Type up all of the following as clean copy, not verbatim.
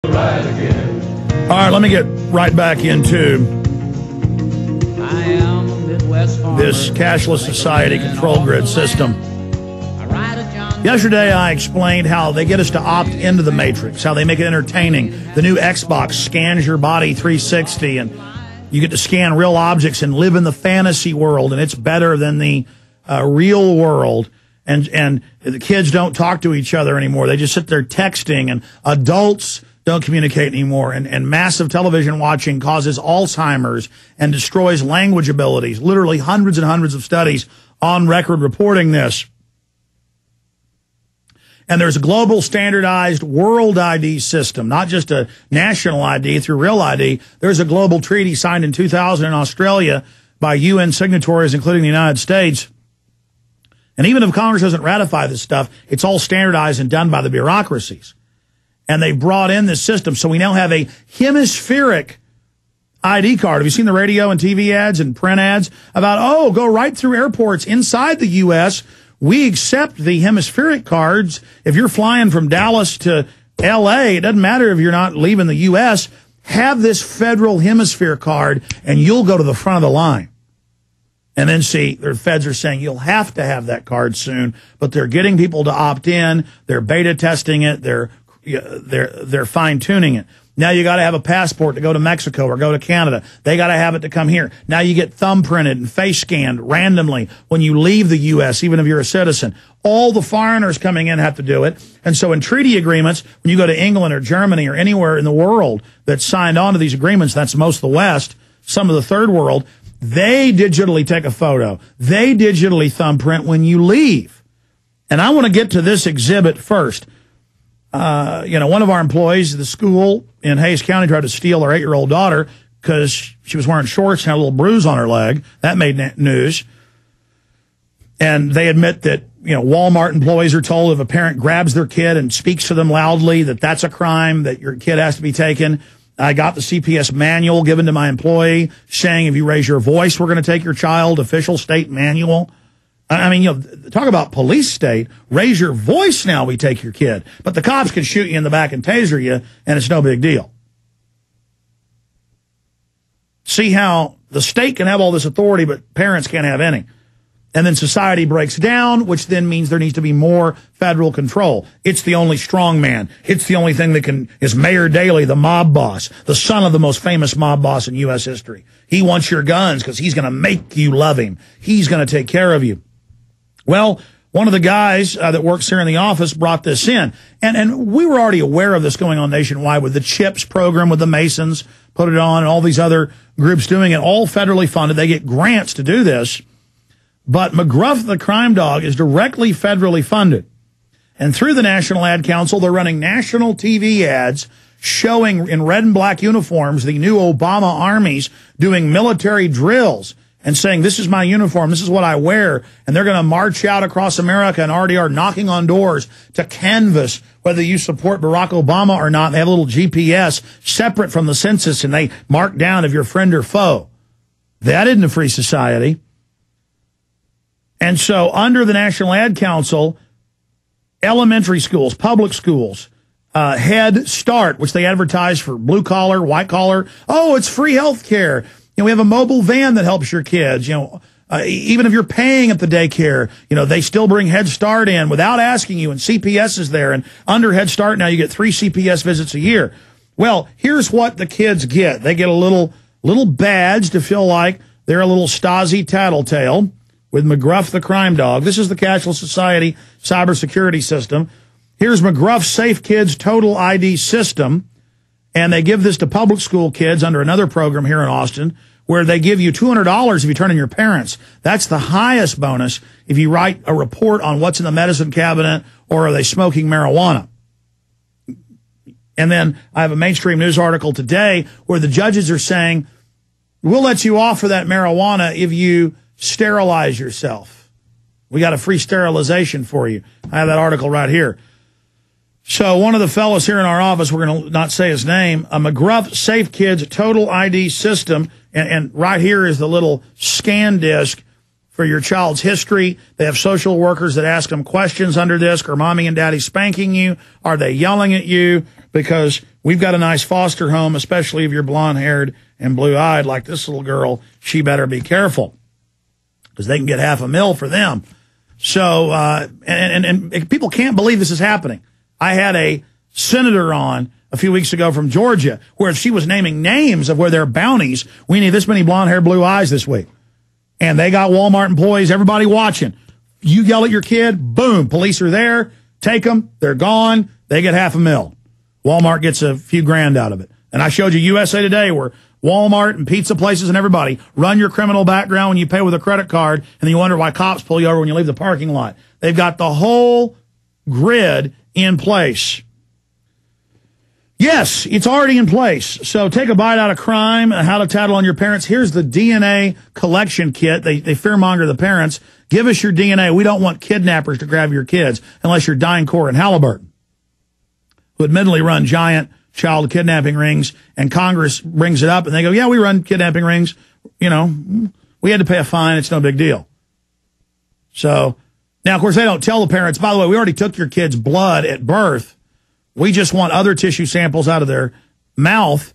All right, let me get right back into this cashless society control grid system. Yesterday, I explained how they get us to opt into the Matrix, how they make it entertaining. The new Xbox scans your body 360, and you get to scan real objects and live in the fantasy world, and it's better than the real world. And the kids don't talk to each other anymore. They just sit there texting, and adults don't communicate anymore. And massive television watching causes Alzheimer's and destroys language abilities. Literally hundreds and hundreds of studies on record reporting this. And there's a global standardized world ID system, not just a national ID through Real ID. There's a global treaty signed in 2000 in Australia by UN signatories, including the United States. And even if Congress doesn't ratify this stuff, it's all standardized and done by the bureaucracies. And they brought in this system. So we now have a hemispheric ID card. Have you seen the radio and TV ads and print ads about, oh, go right through airports inside the U.S., we accept the hemispheric cards. If you're flying from Dallas to L.A., it doesn't matter if you're not leaving the U.S., have this federal hemisphere card, and you'll go to the front of the line. And then, see, the feds are saying you'll have to have that card soon, but they're getting people to opt in. They're beta testing it. They're fine-tuning it. Now you got to have a passport to go to Mexico or go to Canada. They got to have it to come here. Now you get thumbprinted and face scanned randomly when you leave the U.S., even if you're a citizen. All the foreigners coming in have to do it. And so in treaty agreements, when you go to England or Germany or anywhere in the world that's signed on to these agreements, that's most of the West, some of the third world, they digitally take a photo. They digitally thumbprint when you leave. And I want to get to this exhibit first. One of our employees at the school in Hayes County tried to steal our 8-year-old daughter because she was wearing shorts and had a little bruise on her leg. That made news. And they admit that, Walmart employees are told if a parent grabs their kid and speaks to them loudly, that that's a crime, that your kid has to be taken. I got the CPS manual given to my employee saying if you raise your voice, we're going to take your child, official state manual. I mean, talk about police state. Raise your voice now, we take your kid. But the cops can shoot you in the back and taser you, and it's no big deal. See how the state can have all this authority, but parents can't have any. And then society breaks down, which then means there needs to be more federal control. It's the only strong man. It's the only thing that is Mayor Daley, the mob boss, the son of the most famous mob boss in U.S. history. He wants your guns because he's going to make you love him. He's going to take care of you. Well, one of the guys that works here in the office brought this in. And we were already aware of this going on nationwide with the CHIPS program, with the Masons, put it on, and all these other groups doing it, all federally funded. They get grants to do this. But McGruff the Crime Dog is directly federally funded. And through the National Ad Council, they're running national TV ads showing in red and black uniforms the new Obama armies doing military drills and saying, this is my uniform, this is what I wear, and they're going to march out across America and already are knocking on doors to canvass whether you support Barack Obama or not. They have a little GPS separate from the census, and they mark down if you're friend or foe. That isn't a free society. And so under the National Ad Council, elementary schools, public schools, Head Start, which they advertise for blue collar, white collar, oh, it's free health care. We have a mobile van that helps your kids. Even if you're paying at the daycare, they still bring Head Start in without asking you, and CPS is there. And under Head Start now you get 3 CPS visits a year. Well, here's what the kids get. They get a little badge to feel like they're a little Stasi tattletale with McGruff the Crime Dog. This is the Cashless Society cybersecurity system. Here's McGruff's Safe Kids Total ID system. And they give this to public school kids under another program here in Austin where they give you $200 if you turn in your parents. That's the highest bonus if you write a report on what's in the medicine cabinet or are they smoking marijuana. And then I have a mainstream news article today where the judges are saying, we'll let you off for that marijuana if you sterilize yourself. We got a free sterilization for you. I have that article right here. So one of the fellows here in our office, we're going to not say his name, a McGruff Safe Kids Total ID system, and right here is the little scan disc for your child's history. They have social workers that ask them questions under this. Are mommy and daddy spanking you? Are they yelling at you? Because we've got a nice foster home, especially if you're blonde-haired and blue-eyed like this little girl. She better be careful because they can get $500,000 for them. So, and people can't believe this is happening. I had a senator on a few weeks ago from Georgia where she was naming names of where their bounties, we need this many blonde hair, blue eyes this week. And they got Walmart employees, everybody watching. You yell at your kid, boom, police are there, take them, they're gone, they get $500,000. Walmart gets a few grand out of it. And I showed you USA Today where Walmart and pizza places and everybody run your criminal background when you pay with a credit card, and then you wonder why cops pull you over when you leave the parking lot. They've got the whole grid in place. Yes, it's already in place. So take a bite out of crime, how to tattle on your parents. Here's the DNA collection kit. They fearmonger the parents. Give us your DNA. We don't want kidnappers to grab your kids unless you're DynCorp and Halliburton, who admittedly run giant child kidnapping rings, and Congress brings it up, and they go, yeah, we run kidnapping rings. You know, we had to pay a fine. It's no big deal. So now, of course, they don't tell the parents, by the way, we already took your kid's blood at birth. We just want other tissue samples out of their mouth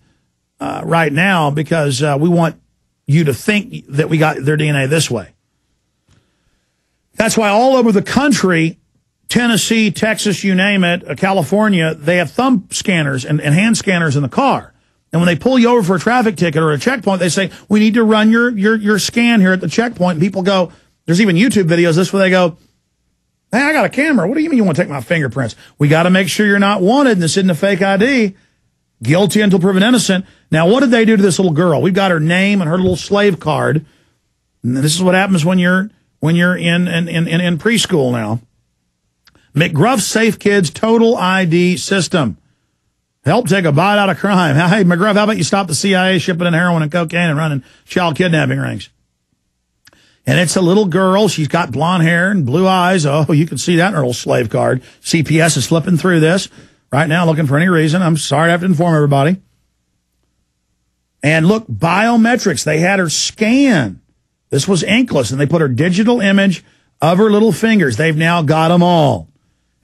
right now because we want you to think that we got their DNA this way. That's why all over the country, Tennessee, Texas, you name it, California, they have thumb scanners and hand scanners in the car. And when they pull you over for a traffic ticket or a checkpoint, they say, we need to run your scan here at the checkpoint. And people go, there's even YouTube videos this where they go, hey, I got a camera. What do you mean you want to take my fingerprints? We got to make sure you're not wanted and this isn't a fake ID. Guilty until proven innocent. Now, what did they do to this little girl? We've got her name and her little slave card. And this is what happens when you're in preschool now. McGruff Safe Kids Total ID System. Help take a bite out of crime. Hey, McGruff, how about you stop the CIA shipping in heroin and cocaine and running child kidnapping rings? And it's a little girl. She's got blonde hair and blue eyes. Oh, you can see that in her little slave card. CPS is flipping through this right now looking for any reason. I'm sorry I have to inform everybody. And look, biometrics. They had her scan. This was inkless, and they put her digital image of her little fingers. They've now got them all.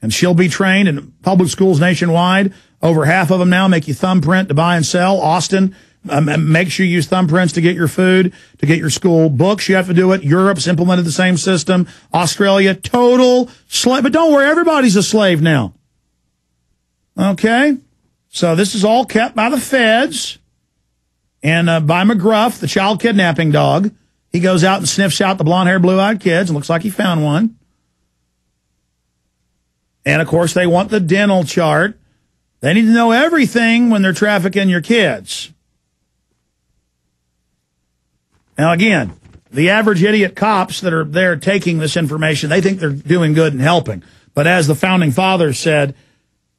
And she'll be trained in public schools nationwide. Over half of them now make you thumbprint to buy and sell. Austin, make sure you use thumbprints to get your food, to get your school books. You have to do it. Europe's implemented the same system. Australia, total slave. But don't worry, everybody's a slave now. Okay? So this is all kept by the feds and by McGruff, the child kidnapping dog. He goes out and sniffs out the blonde-haired, blue-eyed kids and looks like he found one. And, of course, they want the dental chart. They need to know everything when they're trafficking your kids. Now, again, the average idiot cops that are there taking this information, they think they're doing good and helping. But as the founding fathers said,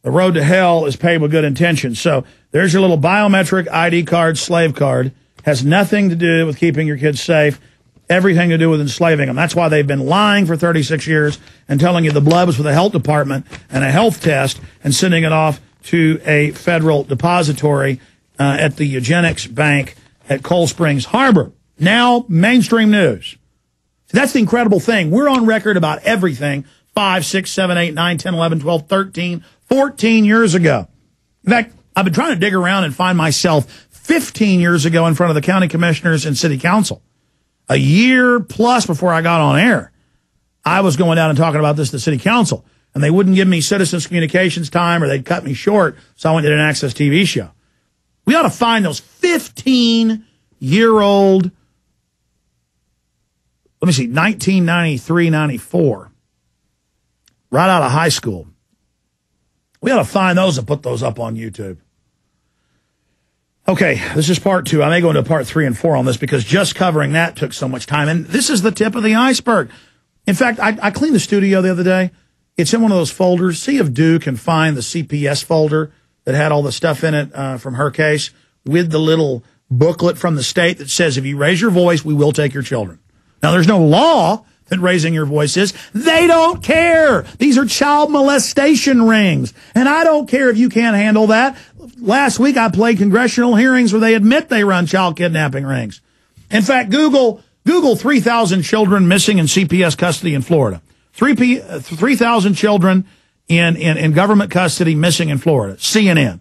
the road to hell is paved with good intentions. So there's your little biometric ID card, slave card. Has nothing to do with keeping your kids safe. Everything to do with enslaving them. That's why they've been lying for 36 years and telling you the blood was for the health department and a health test and sending it off to a federal depository at the Eugenics Bank at Cold Springs Harbor. Now, mainstream news. That's the incredible thing. We're on record about everything 5, 6, 7, 8, 9, 10, 11, 12, 13, 14 years ago. In fact, I've been trying to dig around and find myself 15 years ago in front of the county commissioners and city council. A year plus before I got on air, I was going down and talking about this to the city council, and they wouldn't give me citizens communications time or they'd cut me short, so I went to an Access TV show. We ought to find those 15-year-old, let me see, 1993, 94, right out of high school. We ought to find those and put those up on YouTube. Okay, this is part 2. I may go into part 3 and 4 on this because just covering that took so much time. And this is the tip of the iceberg. In fact, I cleaned the studio the other day. It's in one of those folders. See if Duke can find the CPS folder that had all the stuff in it from her case with the little booklet from the state that says, if you raise your voice, we will take your children. Now, there's no law that raising your voice is. They don't care. These are child molestation rings. And I don't care if you can't handle that. Last week, I played congressional hearings where they admit they run child kidnapping rings. In fact, Google 3,000 children missing in CPS custody in Florida. 3,000 children in government custody missing in Florida. CNN.